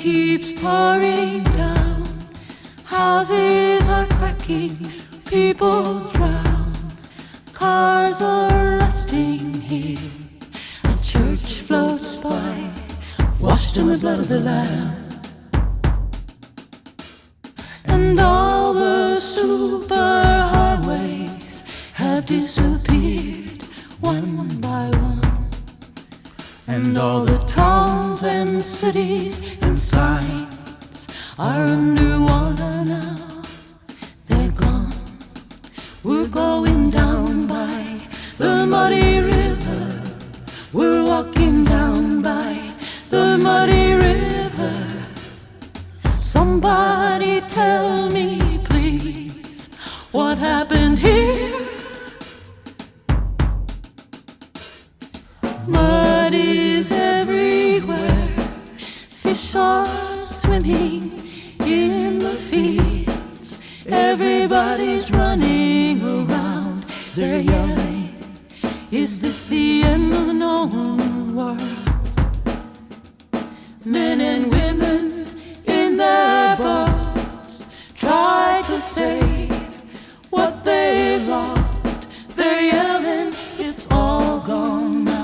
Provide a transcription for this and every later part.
keeps pouring down. Houses are cracking, people drown. Cars are rusting here. A church floats by, washed in the blood of the Lamb. And all the superhighways have disappeared one by one. And all the towns and cities and signs are underwater now. They're gone. We're going down by the muddy river. We're walking down by the muddy river. Somebody tell me, please, what happened here? Mud is everywhere. Fish are swimming in the fields. Everybody's running around. They're yelling, is this the end of the known world? Men and women in their boats try to save what they've lost. They're yelling, it's all gone now.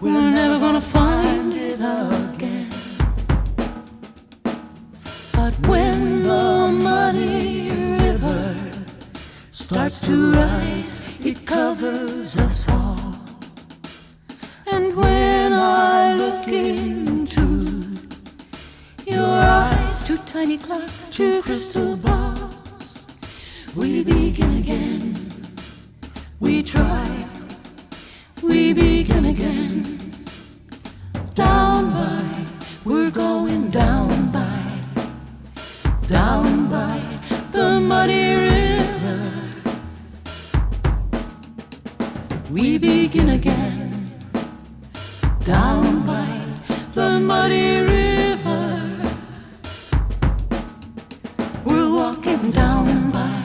We're never gonna find it again. But when the muddy river starts to rise, it covers us all. And when I look into your eyes, two tiny clocks, two crystal balls, we begin again. We try, we begin again. Down by, we're going down by the muddy river. We begin again. Down by the muddy river. We're walking down by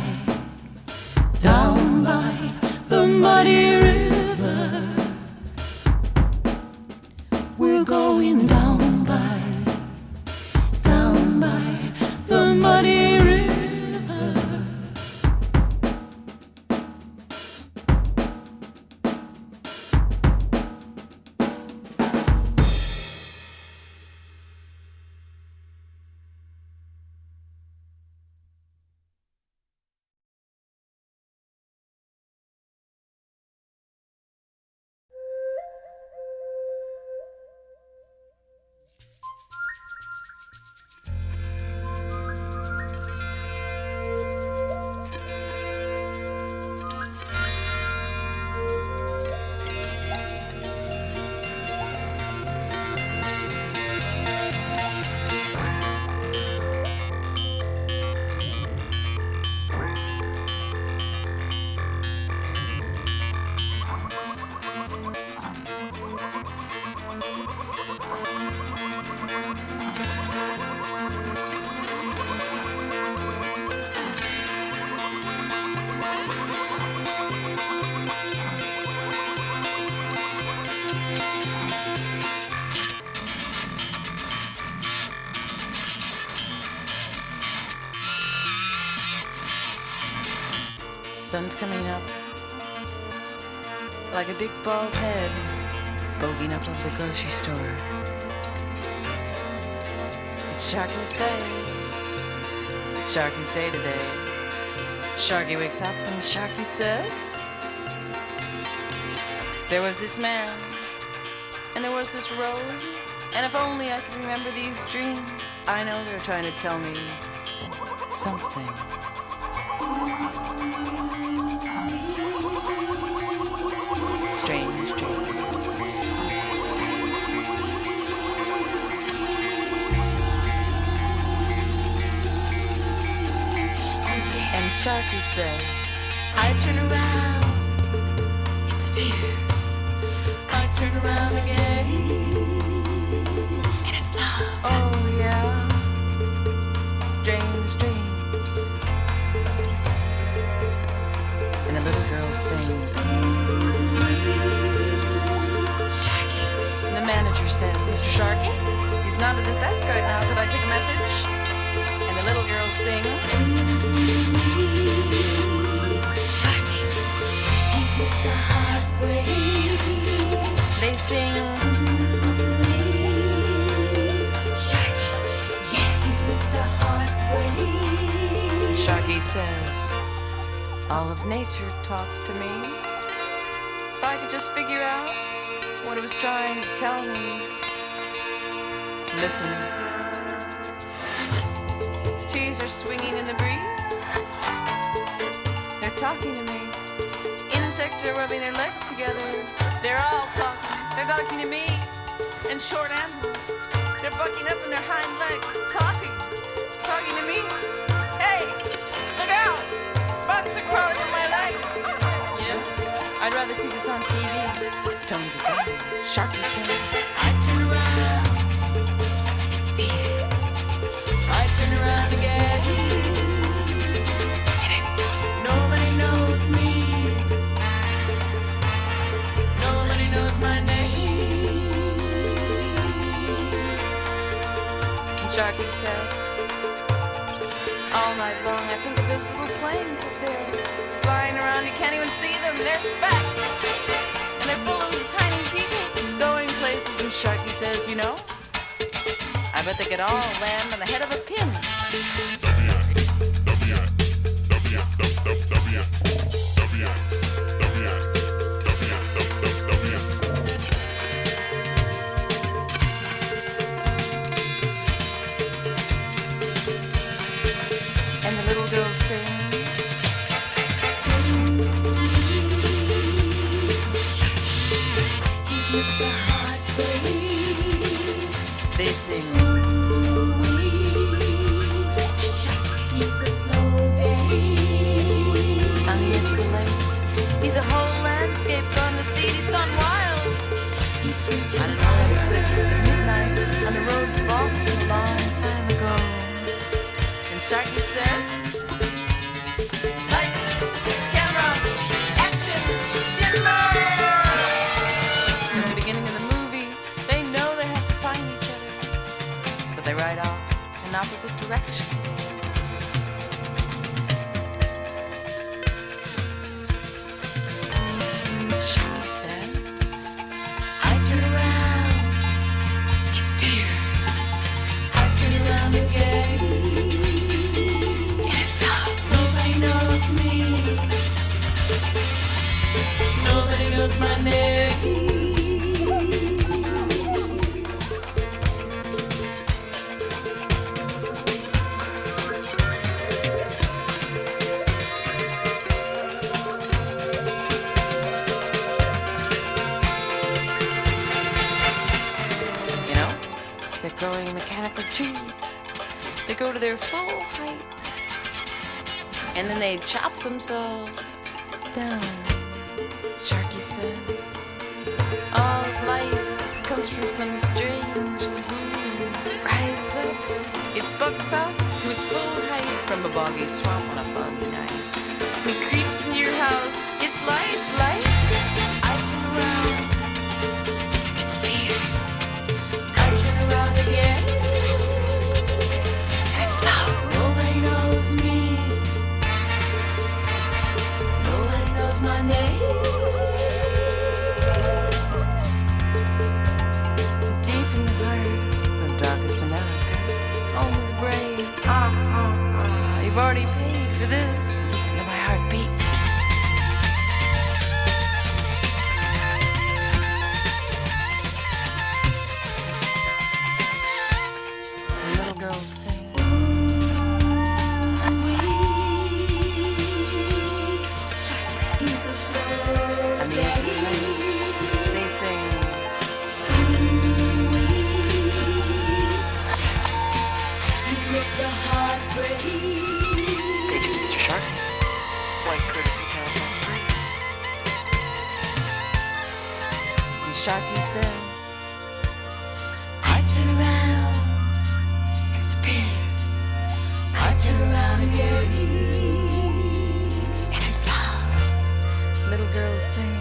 the muddy river. We're going down by the muddy river. Sun's coming up like a big bald head bulging up over the grocery store. It's Sharky's day. It's Sharky's day today. Sharky wakes up and Sharky says, there was this man and there was this road, and if only I could remember these dreams. I know they're trying to tell me something. Strange dreams. And Sharky says, I turn around, it's fear. I turn around again, and it's love. Oh yeah, strange dreams. And a little girl sings. And the manager says, Mr. Sharky, he's not at his desk right now. Could I take a message? And the little girls sing. Sharky, he's Mr. Heartbreak. They sing. Sharky, yeah, he's Mr. Heartbreak. Sharky says, all of nature talks to me. If I could just figure out what it was trying to tell me. Listen. Trees are swinging in the breeze. They're talking to me. Insects are rubbing their legs together. They're all talking. They're talking to me. And short animals, they're bucking up on their hind legs, talking to me. Hey, look out! Bugs are crawling on my legs. Yeah, I'd rather see this on TV. Tones it down. Sharky says, I turn around, it's fear. I turn around again. And it's nobody knows me. Nobody knows my name. And Sharky says, all night long I think of those little planes up there, flying around, you can't even see them, they're specks. And they're full of tiny people going places. And Sharky says, you know, I bet they could all land on the head of a pin. And the little girls sing. He's Mr. Heartbreak. They sing. He's a slow day. On the edge of the lake, he's a whole landscape gone to seed. He's gone wild. He's I don't know how it's lit at midnight on the road to Boston a long time ago. And Sharky says, lights, camera, action, timber! At the beginning of the movie, they know they have to find each other, but they ride off in opposite directions. Sharky says, I turn around, it's fear. I turn around again. And it's love. Nobody knows me. Nobody knows my name. you know, they're growing mechanical trees. They grow to their full height, and then they chop themselves down. Sharky says, all life comes from some strange lagoon. It rises up, it bucks out to its full height from a boggy swamp on a foggy night. And it creeps into your house, it's light, I turn around, it's fear. I turn around again. And it's love. Nobody knows me. Nobody knows my name. deep in the heart of darkest America. Home of the brave. You've already paid for this. Listen to my heartbeat. The little girls sing. He's a slow I mean, day. they sing. He's Mr. Heartbreak. Greetings, Mr. Shark. White courtesy telephone free. And Sharky says, I turn around, it's fear. I turn around again, and it's love. little girls sing.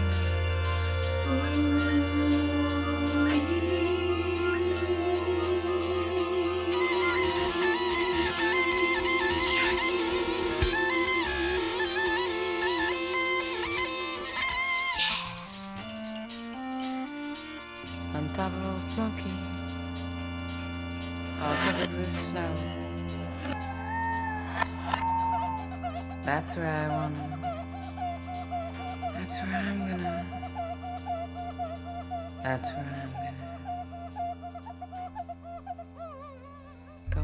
top a little smoky, all covered with snow. That's where I wanna, that's where I'm gonna, that's where I'm gonna go.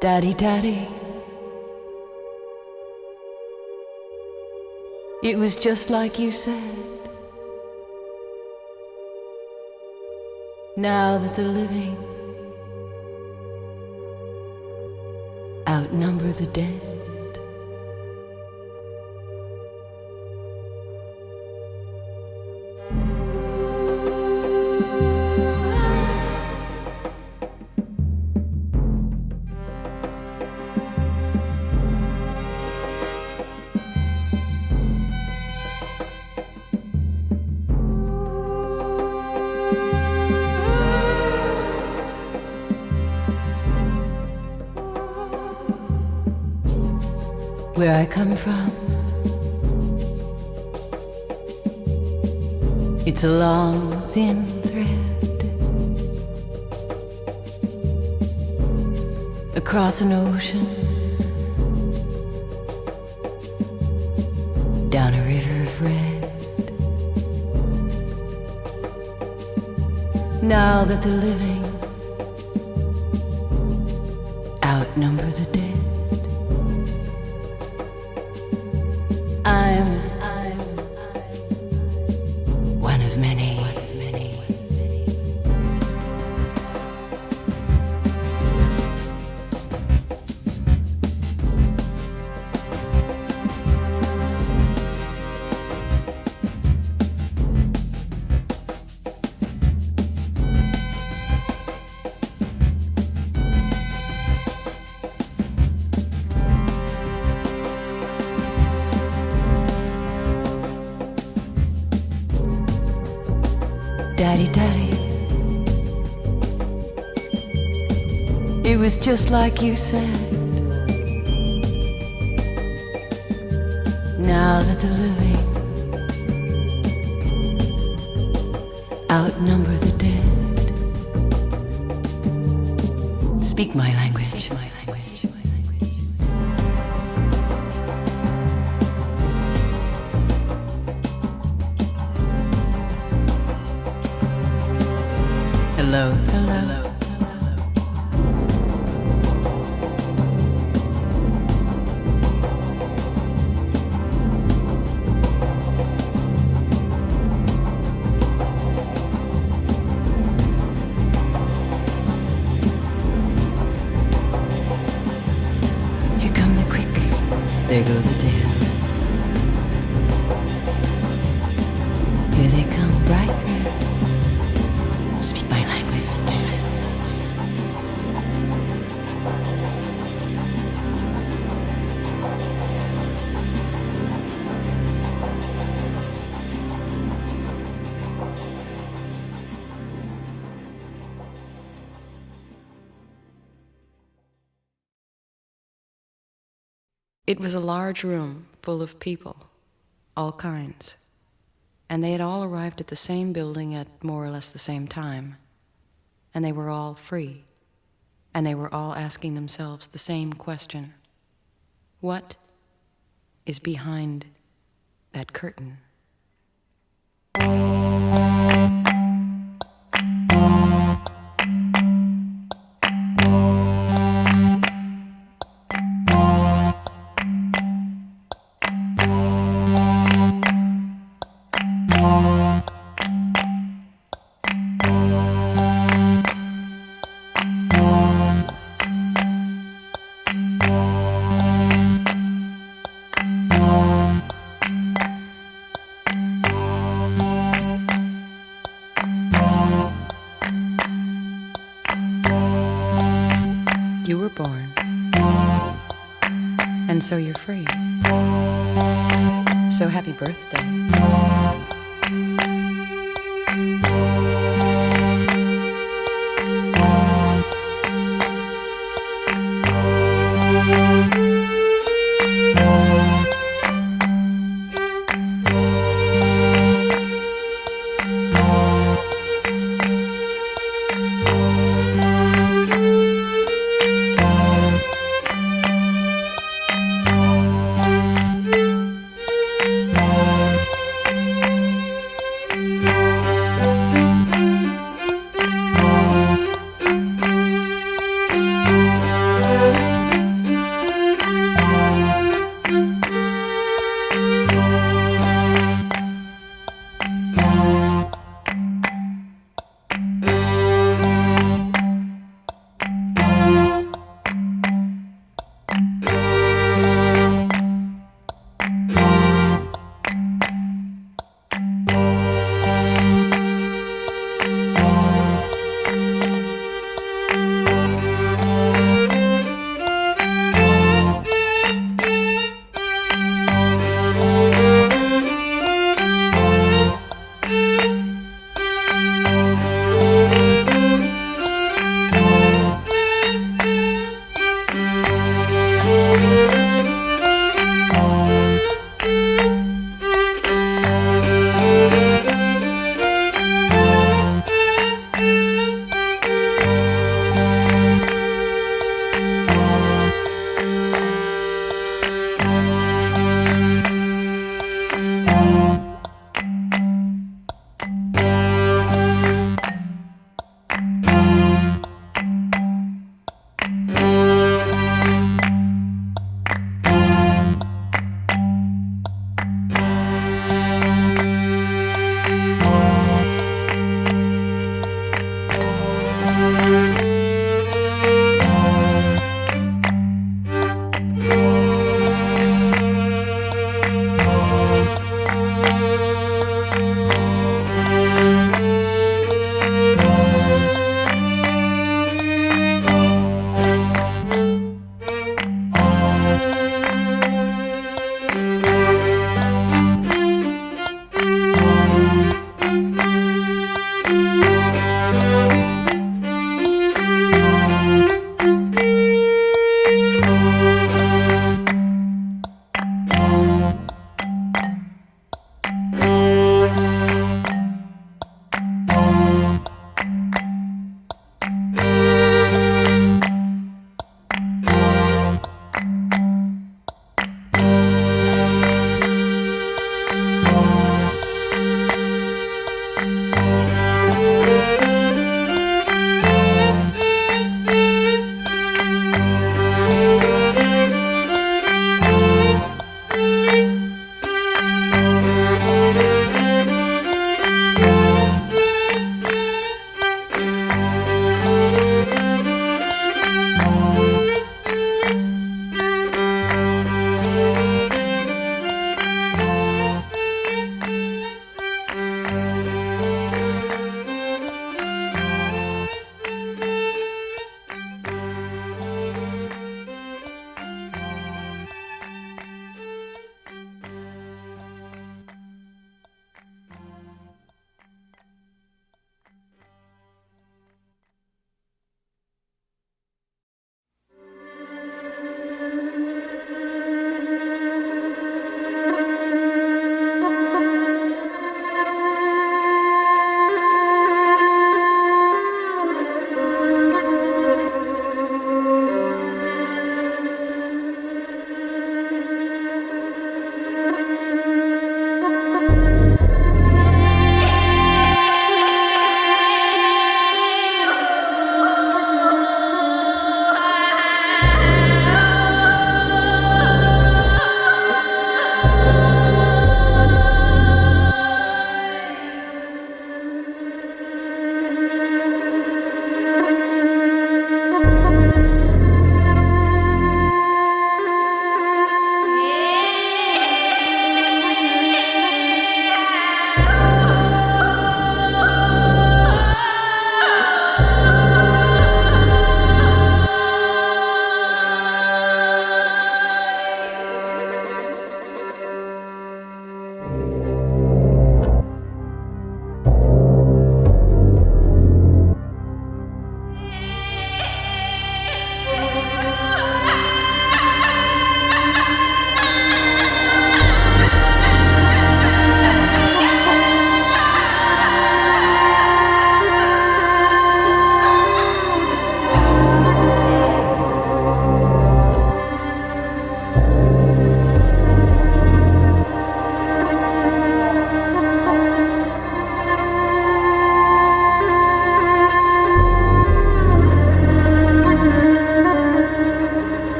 Daddy, Daddy, it was just like you said. Now that the living outnumber the dead, where I come from, it's a long, thin thread across an ocean, down a river of red. Now that the living outnumber the dead, I'm one of many. Daddy, Daddy, it was just like you said. Now that the living outnumber the dead, speak my language, my language, my language. Hello, hello, hello. Here come the quick, there go the dead. Here they come, bright red. Speak my language. It was a large room full of people, all kinds, and they had all arrived at the same building at more or less the same time, and they were all free, and they were all asking themselves the same question: what is behind that curtain? You were born, and so you're free. So happy birthday.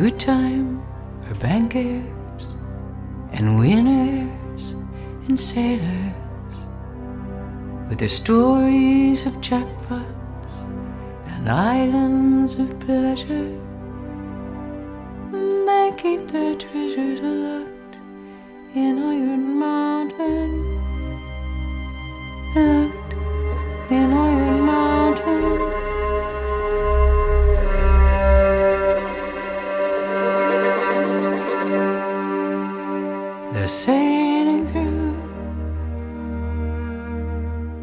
good time are bankers and winners and sailors with their stories of jackpots and islands of pleasure. They keep their treasures locked in Iron Mountain, locked in Iron Mountain. They're sailing through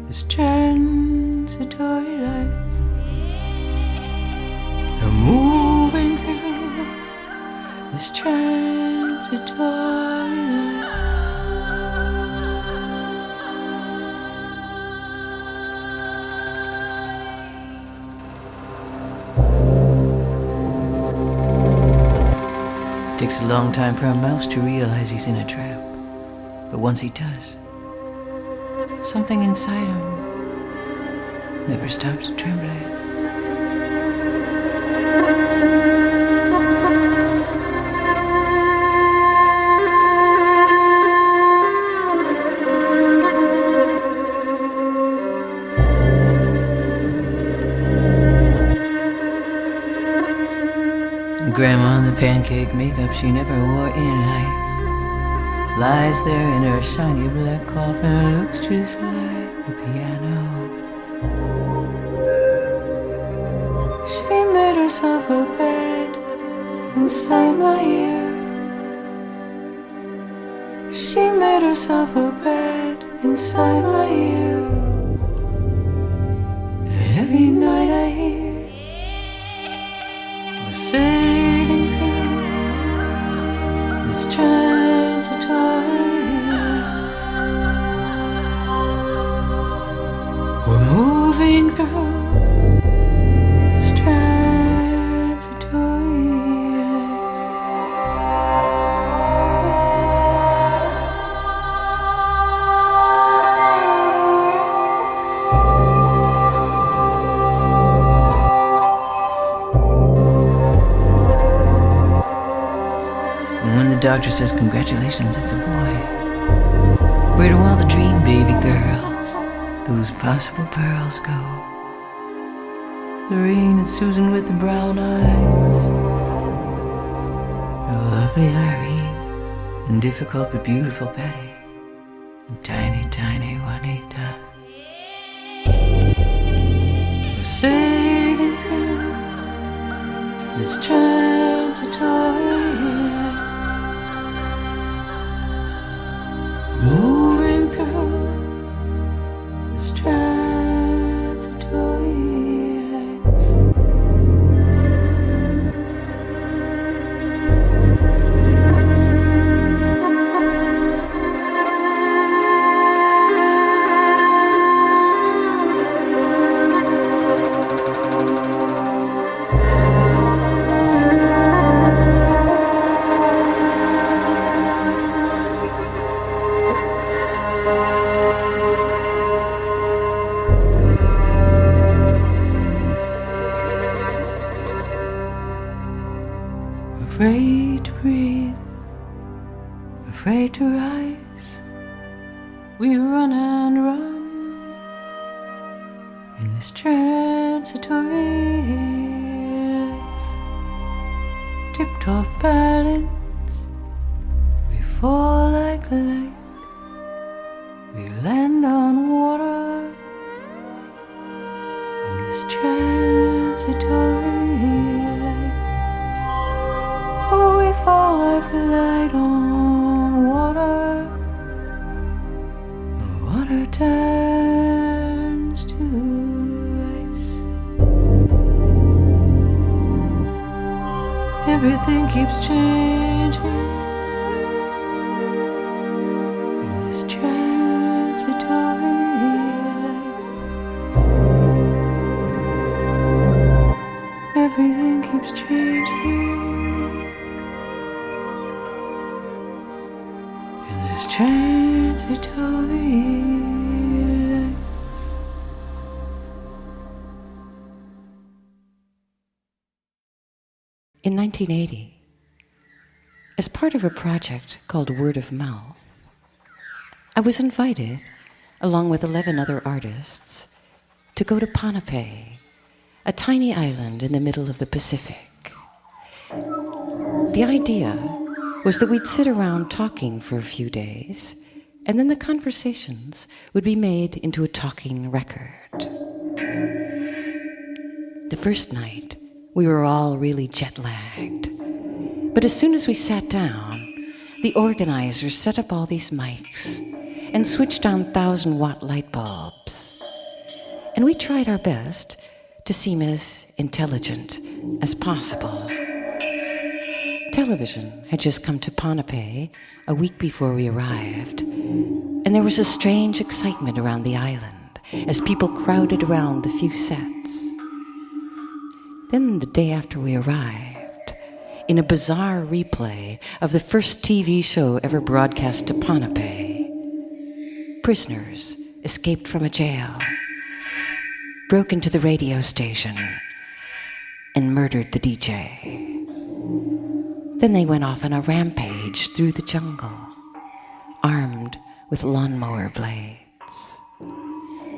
this transitory life. They're moving through this transitory life. Takes a long time for a mouse to realize he's in a trap. But once he does, something inside him never stops trembling. Grandma in the pancake makeup she never wore in life lies there in her shiny black coffin, looks just like a piano. She made herself a bed inside my ear. She made herself a bed inside my ear. Every night I hear we're sailing through this transitory life. We're moving through this transitory life. When the doctor says congratulations, it's a boy, where do all the dream baby girls, those possible pearls, go? Lorraine and Susan with the brown eyes, the lovely Irene, and difficult but beautiful Betty, and tiny, tiny Juanita. We're sailing through this transitory life. Moving through this transitory life. Afraid to breathe, afraid to rise, we run and run in this transitory life. Tipped off balance, we fall like light, we land on water in this transitory life. Oh, we fall like light on water. The water turns to ice. Everything keeps changing in this transitory life. Everything keeps changing. This transitory life. In 1980, as part of a project called Word of Mouth, I was invited, along with 11 other artists, to go to Ponape, a tiny island in the middle of the Pacific. The idea was that we'd sit around talking for a few days, and then the conversations would be made into a talking record. The first night, we were all really jet-lagged. But as soon as we sat down, the organizers set up all these mics and switched on 1,000-watt light bulbs. And we tried our best to seem as intelligent as possible. Television had just come to Ponape a week before we arrived, and there was a strange excitement around the island as people crowded around the few sets. Then the day after we arrived, in a bizarre replay of the first TV show ever broadcast to Ponape, prisoners escaped from a jail, broke into the radio station, and murdered the DJ. Then they went off on a rampage through the jungle, armed with lawnmower blades.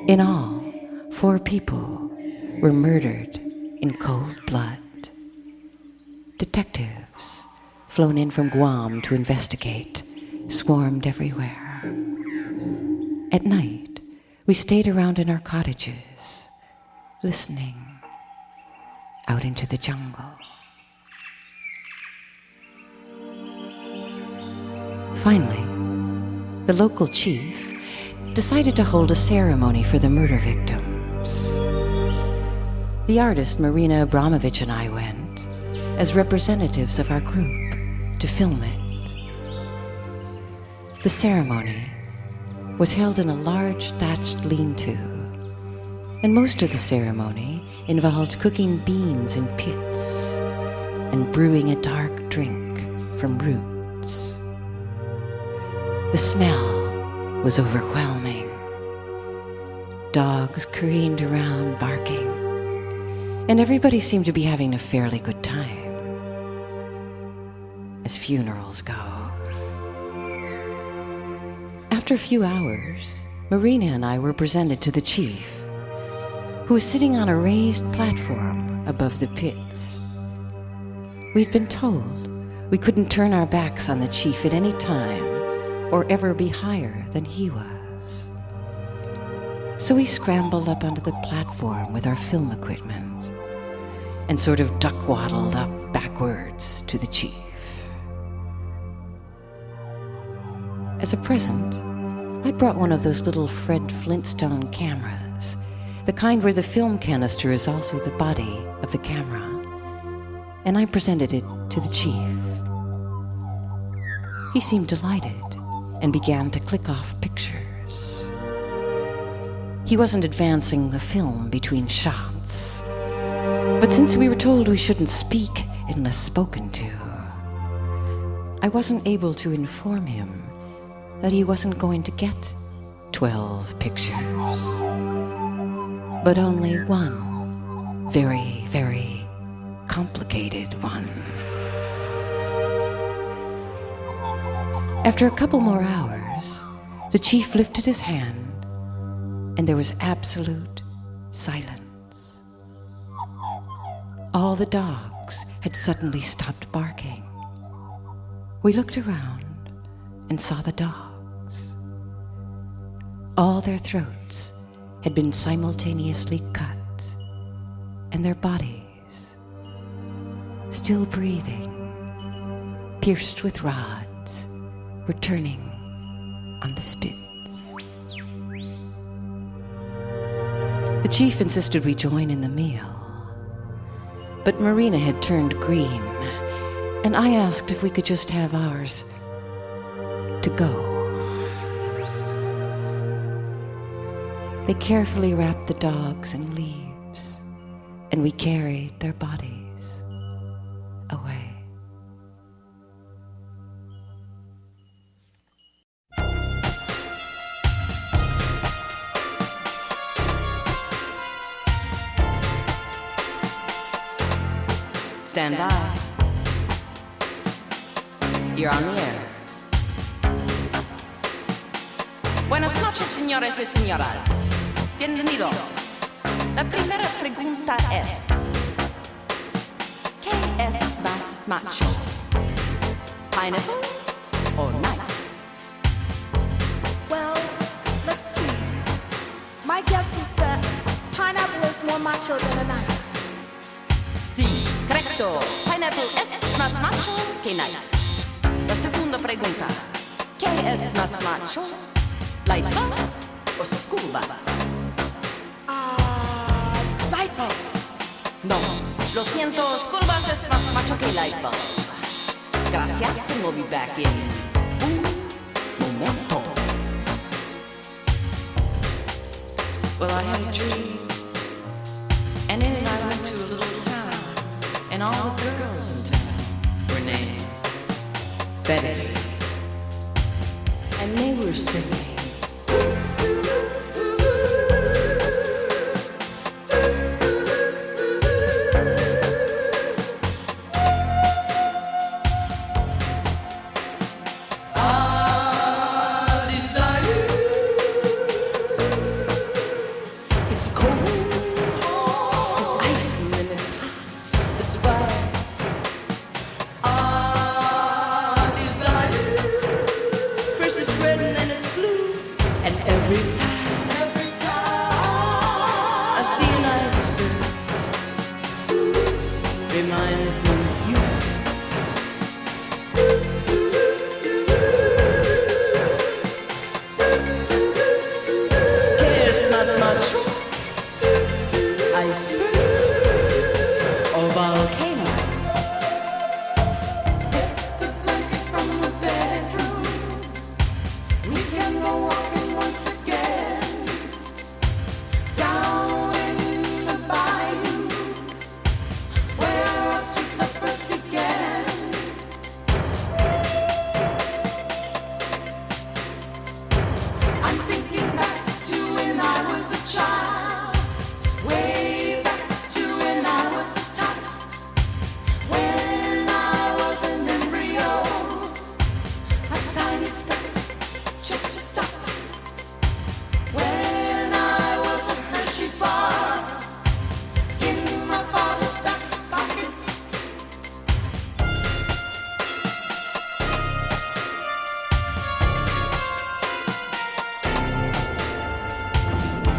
In all, 4 people were murdered in cold blood. Detectives, flown in from Guam to investigate, swarmed everywhere. At night, we stayed around in our cottages, listening out into the jungle. Finally, the local chief decided to hold a ceremony for the murder victims. The artist Marina Abramovich and I went as representatives of our group to film it. The ceremony was held in a large thatched lean-to, and most of the ceremony involved cooking beans in pits and brewing a dark drink from roots. The smell was overwhelming. Dogs careened around barking, and everybody seemed to be having a fairly good time, as funerals go. After a few hours, Marina and I were presented to the chief, who was sitting on a raised platform above the pits. We'd been told we couldn't turn our backs on the chief at any time or ever be higher than he was. So we scrambled up onto the platform with our film equipment and sort of duck-waddled up backwards to the chief. As a present, I brought one of those little Fred Flintstone cameras, the kind where the film canister is also the body of the camera, and I presented it to the chief. He seemed delighted and began to click off pictures. He wasn't advancing the film between shots, but since we were told we shouldn't speak unless spoken to, I wasn't able to inform him that he wasn't going to get 12 pictures, but only one very, very complicated one. After a couple more hours, the chief lifted his hand, and there was absolute silence. All the dogs had suddenly stopped barking. We looked around and saw the dogs. All their throats had been simultaneously cut, and their bodies, still breathing, pierced with rods, were turning on the spits. The chief insisted we join in the meal, but Marina had turned green, and I asked if we could just have ours to go. They carefully wrapped the dogs in leaves, and we carried their bodies away. Stand by. You're on the air. Buenas noches, señores y señoras. Bienvenidos. La primera pregunta es: ¿qué es más macho? Pineapple or knife? Well, let's see. My guess is that pineapple is more macho than a knife. Sí, correcto. Pineapple es más macho que knife. La segunda pregunta: ¿qué es más macho? Light bulb o school bus? Light bulb. No, lo siento, school bus es más macho que light bulb. Gracias, and we'll be back in un momento. Well, I had a dream, and in it I went to a little town, and all the girls in town were named Betty, and they were singing.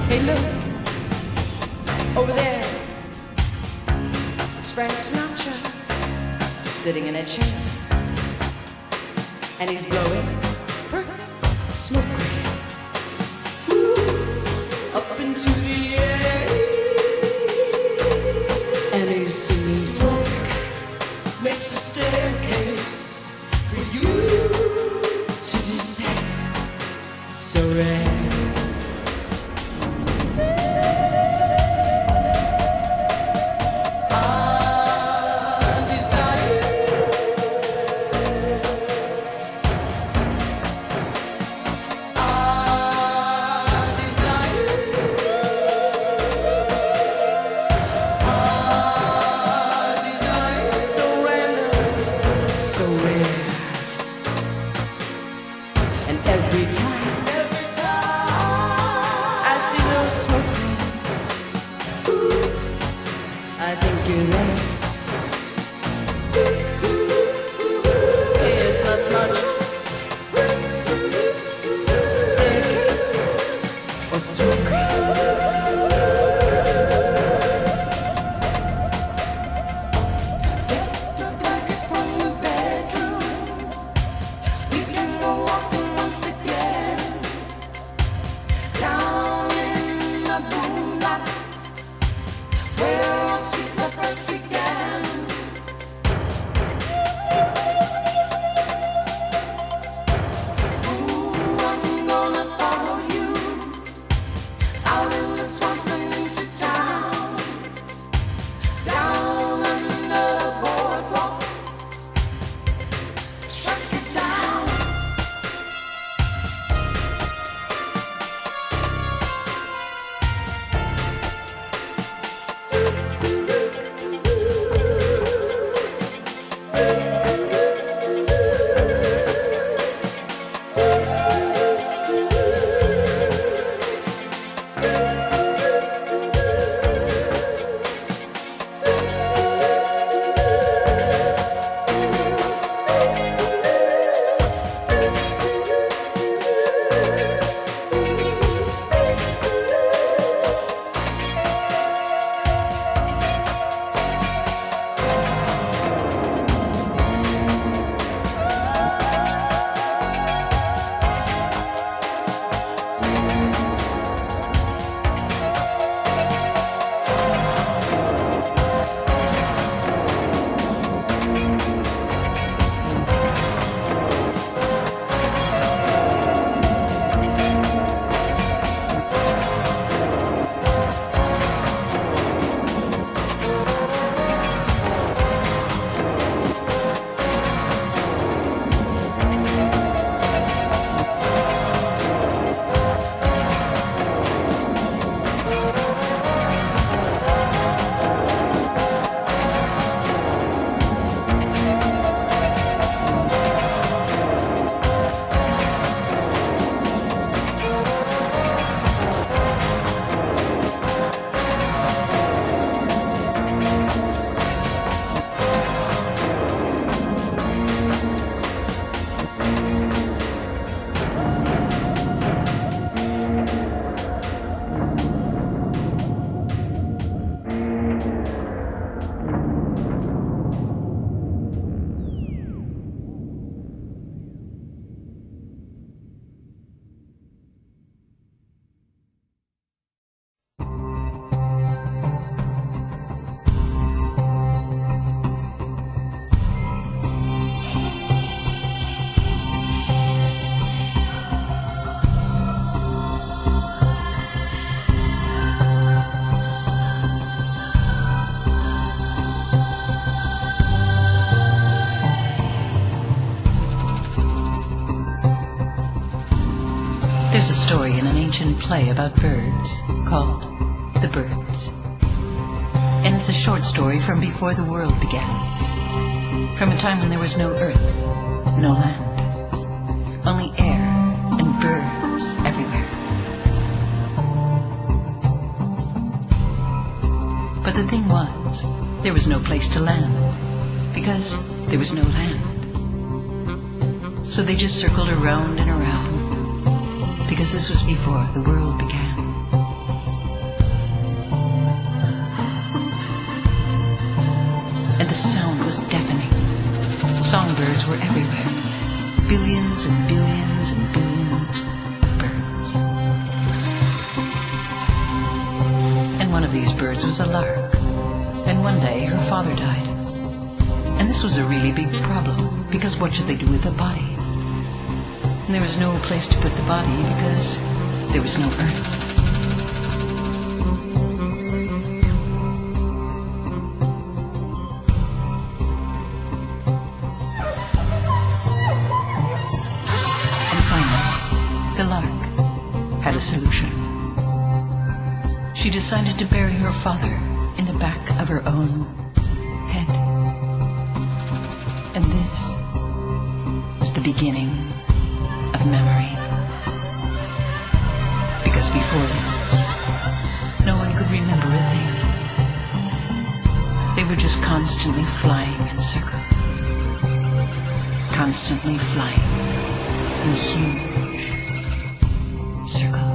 Hey, look, over there, it's Frank Sinatra, sitting in a chair, and he's blowing perfect smoke rings up into the air, and he's singing smoke makes a staircase for you to descend, so rare. story in an ancient play about birds called The Birds. And it's a short story from before the world began. From a time when there was no earth, no land, only air and birds everywhere. But the thing was, there was no place to land, because there was no land. So they just circled around and around, because this was before the world began. And the sound was deafening. Songbirds were everywhere. Billions and billions and billions of birds. And one of these birds was a lark. And one day her father died. And this was a really big problem, because what should they do with the body? And there was no place to put the body because there was no earth. The lark had a solution. She decided to bury her father in the back of her own head. And this was the beginning of memory. Because before this, no one could remember a thing. They were just constantly flying in circles. Constantly flying in huge circles.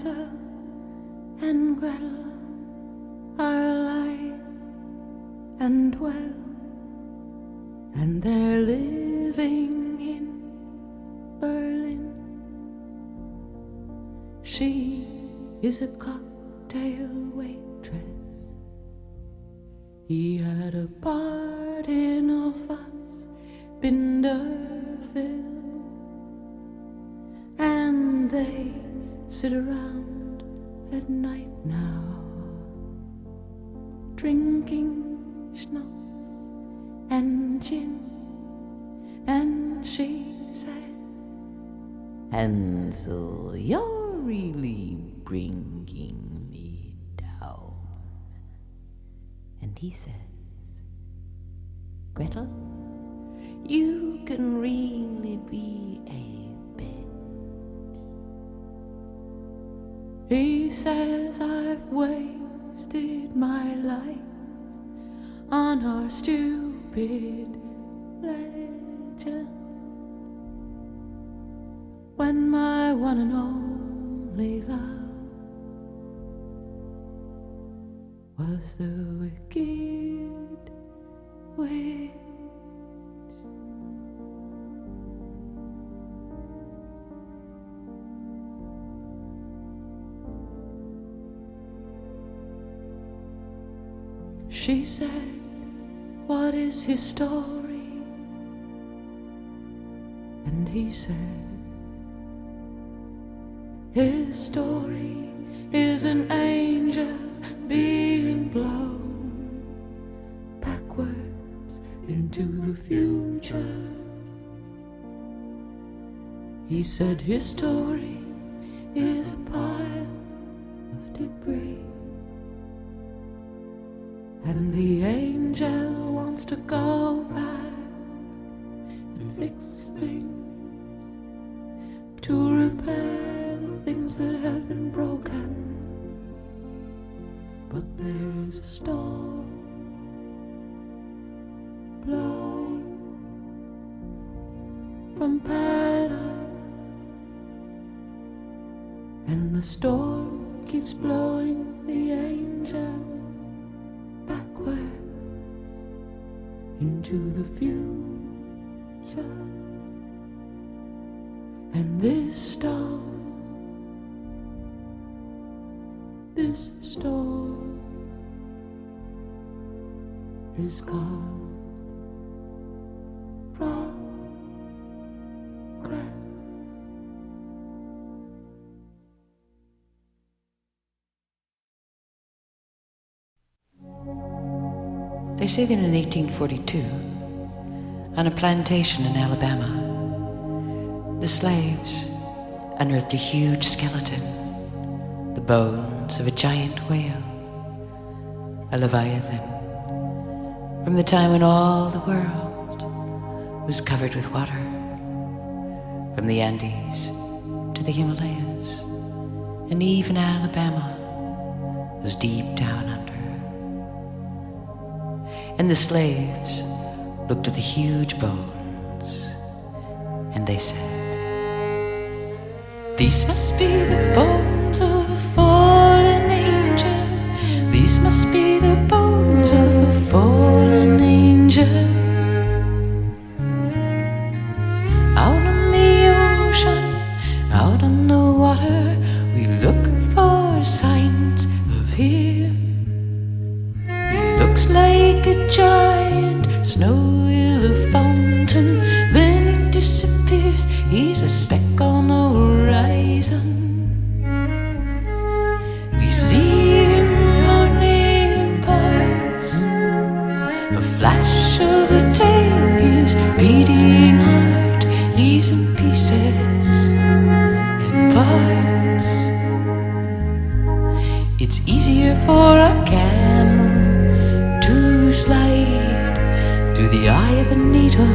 Hansel and Gretel are alive and well, and they're living in Berlin. She is a cocktail waitress. He had a part in a Fassbinderfilm, and they sit around at night now, drinking schnapps and gin, and she said, Hansel, you're really bringing me down. And he says, Gretel, you can really be a bitch. He says, I've wasted my life on our stupid legend, when my one and only love was the wicked witch. She said, what is his story? And he said, his story is an angel being blown backwards into the future. He said his story is a pile of debris, and the angel wants to go back and fix things, to repair the things that have been broken. But there is a storm blowing from paradise, and the storm keeps blowing the angel backwards into the future. And this storm is called progress. They say that in 1842, on a plantation in Alabama, the slaves unearthed a huge skeleton, the bones of a giant whale, a leviathan, from the time when all the world was covered with water, from the Andes to the Himalayas, and even Alabama was deep down under. And the slaves looked at the huge bones, and they said, these must be the bones of a fallen angel. These must be the bones of a fallen angel. Out on the ocean, out on the water, we look for signs of him. He looks like a giant snowy fountain, then he disappears. He's a speck on the horizon. We see him only in parts, a flash of a tail. He's beating heart. He's in pieces and parts. It's easier for a camel to slide through the eye of a needle,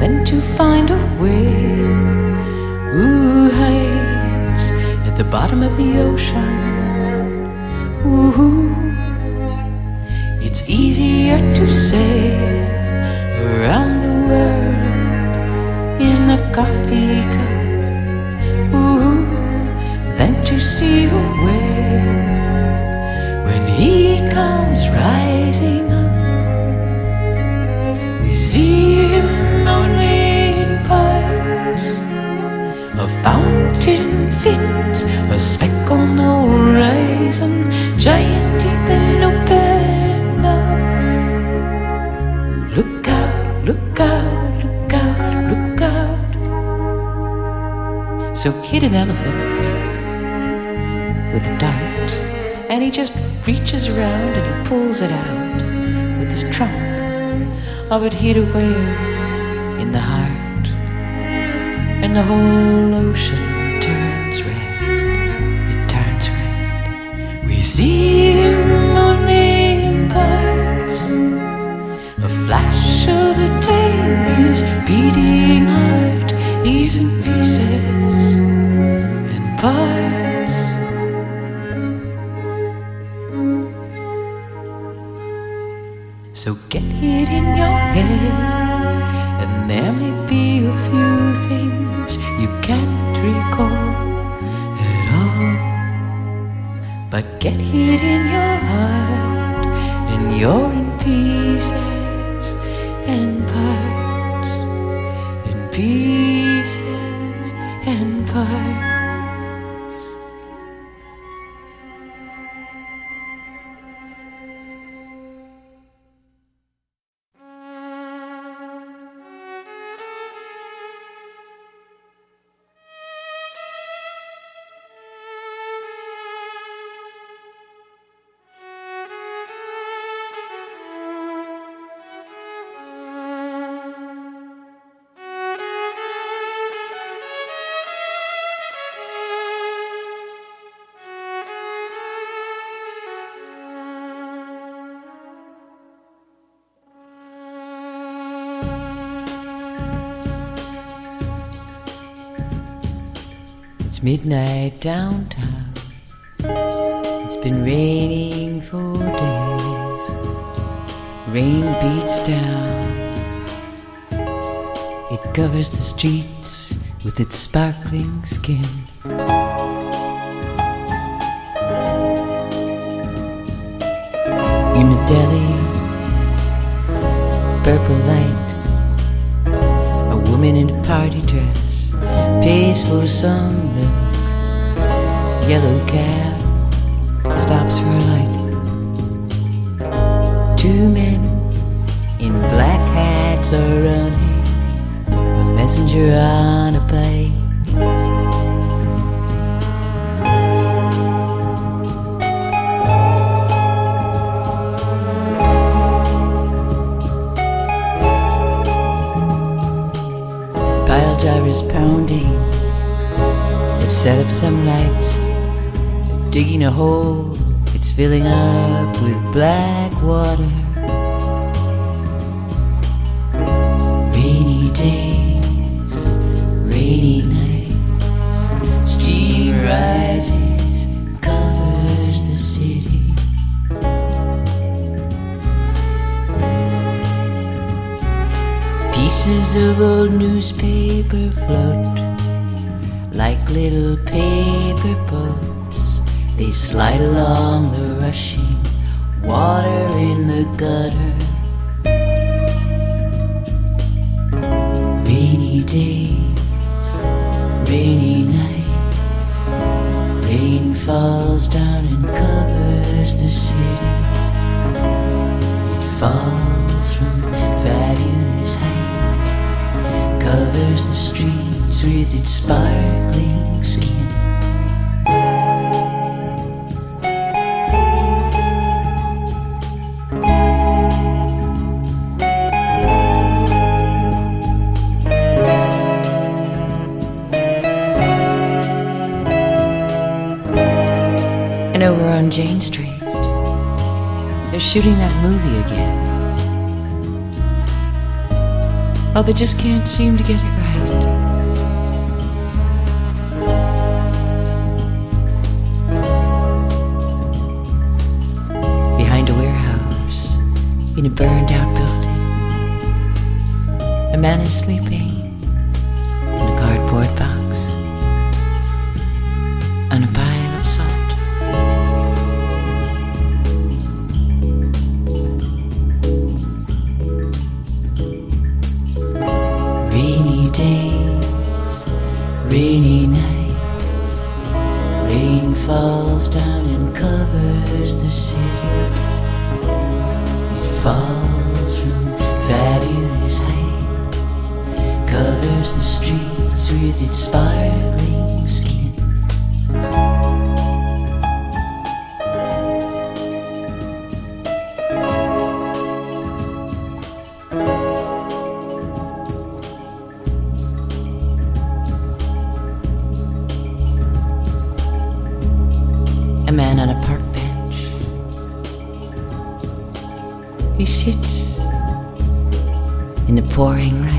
than to find a whale who hides at the bottom of the ocean. It's easier to sail around the world in a coffee cup, see where when he comes rising up, we see him only in parts. A fountain fins, a speck on the horizon, giant teeth and open mouth. Look out, look out, look out, look out. So hit an elephant with a dart, and he just reaches around and he pulls it out with his trunk of it hid away in the heart, and the whole ocean turns red. It turns red. We see him only in parts. A flash of a tail, his beating heart, he's in pieces and parts. So get it in your head, and there may be a few things you can't recall at all, but get it in your heart, and you're in pieces and parts, in pieces and parts. It's midnight downtown. It's been raining for days. Rain beats down. It covers the streets with its sparkling skin. In a deli, purple light, a woman in a party dress pays for some milk. Yellow cab stops for a light. Two men in black hats are running, a messenger on a bike. Pile drivers pounding, they've set up some lights, digging a hole, it's filling up with black water. Rainy days, rainy nights, steam rises, covers the city. Pieces of old newspaper float like little paper boats. They slide along the rushing water in the gutter. Rainy days, rainy nights, rain falls down and covers the city. It falls from fabulous heights, covers the streets with its sparkling skin. And over on Jane Street, they're shooting that movie again. Oh, they just can't seem to get it right. Behind a warehouse, in a burned out building, a man is sleeping in a cardboard box on a pile of salt. It falls from fabulous heights, covers the streets with its sparkling skin. A man on a park bench. He sits in the pouring rain.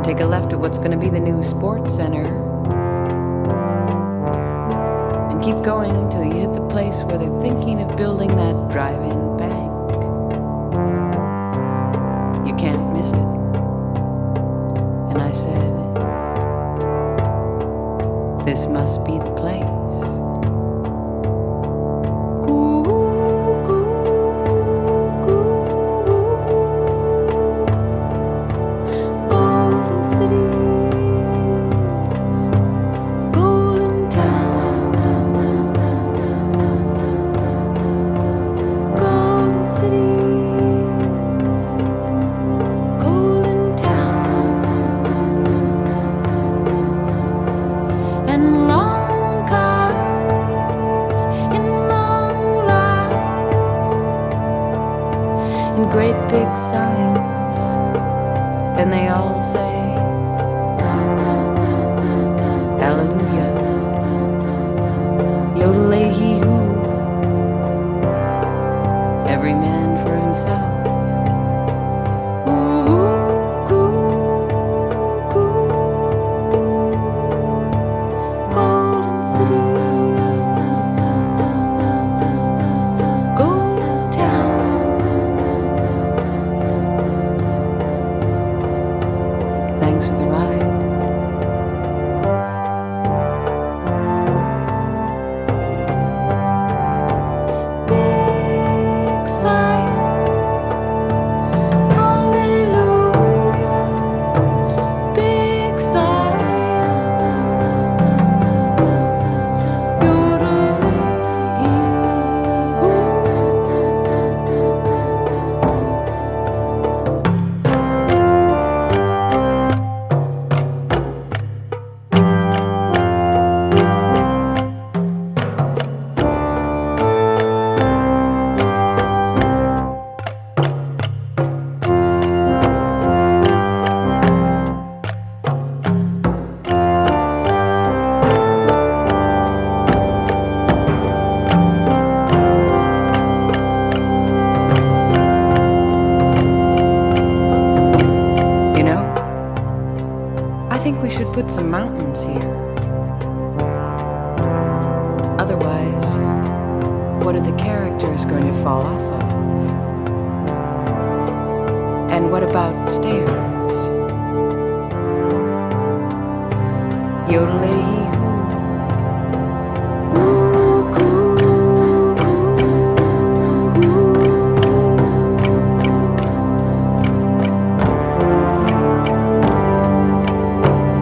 Take a left at what's going to be the new sports center. And keep going until you hit the place where they're thinking of building that drive-in bank. This must be the place. Great big signs, and they all say, Hallelujah, Yodel-a-hee-hoo, every man for himself. Golden cities, golden town. Thanks for the ride. Big science, hallelujah. Big science, yodel-a-hee-hoo. You know, I think we should put some mountains here. Otherwise, what are the characters going to fall off of? And what about stairs? Yodel-a-hee-hoo.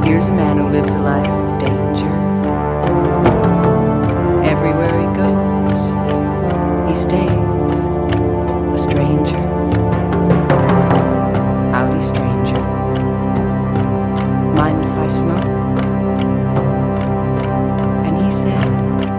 Here's a man who lives a life of danger. Everywhere he goes, he stays.